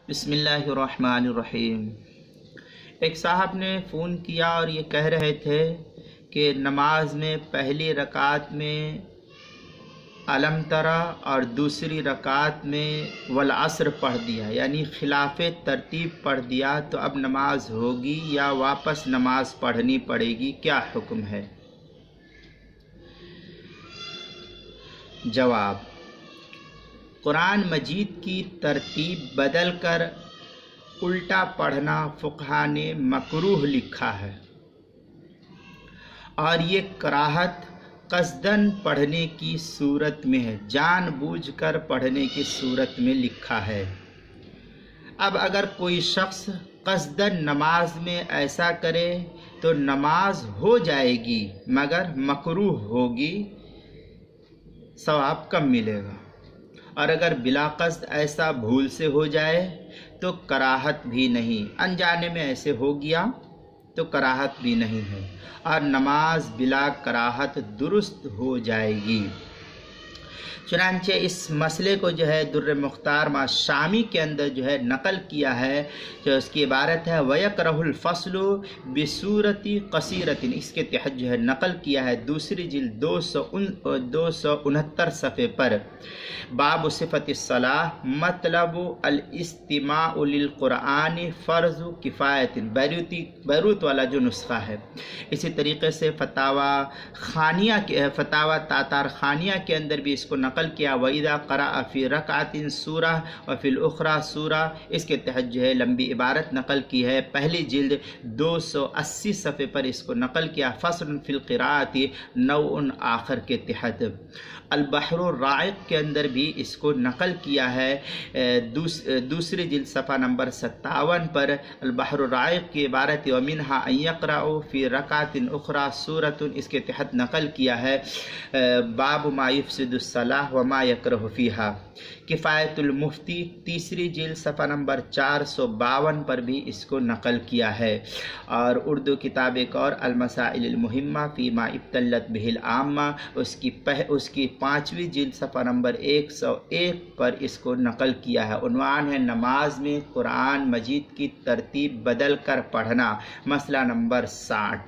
بسم اللہ الرحمن الرحیم۔ ایک صاحب نے فون کیا اور یہ کہہ رہے تھے کہ نماز میں پہلی رکعت میں علم ترا اور دوسری رکعت میں والعصر پڑھ دیا، یعنی خلاف ترتیب پڑھ دیا، تو اب نماز ہوگی یا واپس نماز پڑھنی پڑے گی؟ کیا حکم ہے؟ جواب: قرآن مجید کی ترتیب بدل کر الٹا پڑھنا فقہا نے مکروہ لکھا ہے، اور یہ کراہت قصداً پڑھنے کی صورت میں ہے، جان بوجھ کر پڑھنے کی صورت میں لکھا ہے۔ اب اگر کوئی شخص قصداً نماز میں ایسا کرے تو نماز ہو جائے گی مگر مکروہ ہوگی، ثواب کم ملے گا، اور اگر بلا قصد ایسا بھول سے ہو جائے تو کراہت بھی نہیں، انجانے میں ایسے ہو گیا تو کراہت بھی نہیں ہے، اور نماز بلا کراہت درست ہو جائے گی۔ چنانچہ اس مسئلے کو در مختار ما شامی کے اندر نقل کیا ہے، جو اس کی عبارت ہے وَيَكْرَهُ الْفَصْلُ بِصُورَةِ قَصِيرَةٍ، اس کے تحت نقل کیا ہے دوسری جلد 269 صفحے پر، باب صفت الصلاۃ مطلب الاستماع للقرآن فرض کفایت، بیروت والا جو نسخہ ہے۔ اسی طریقے سے فتاوی تاتار خانیہ کے اندر بھی اس کو نقل کیا، وَإِذَا قَرَأَ فِي رَكْعَةٍ سُورَةٍ وَفِي الْأُخْرَى سُورَةٍ، اس کے تحت لمبی عبارت نقل کی ہے، پہلی جلد 280 صفحے پر اس کو نقل کیا، فصل فی القراءۃ نوع آخر کے تحت۔ البحر الرائق کے اندر بھی اس کو نقل کیا ہے، دوسری جلد صفحہ نمبر 57 پر البحر الرائق کی عبارت وَمِنْهَا أَن يَقْرَأُ فِي رَكْعَةٍ أُخْرَى سُورَةٌ، اس کے تحت نقل کیا ہے باب ما يفسد الصلاۃ وما يكره فيها۔ کفایت المفتی تیسری جلد صفحہ نمبر 452 پر بھی اس کو نقل کیا ہے، اور اردو کتاب ایک اور المسائل المہمہ فیما ابتلت بہ العامہ، اس کی 5ویں جلد صفحہ نمبر 101 پر اس کو نقل کیا ہے۔ عنوان ہے نماز میں قرآن مجید کی ترتیب بدل کر پڑھنا، مسئلہ نمبر 60۔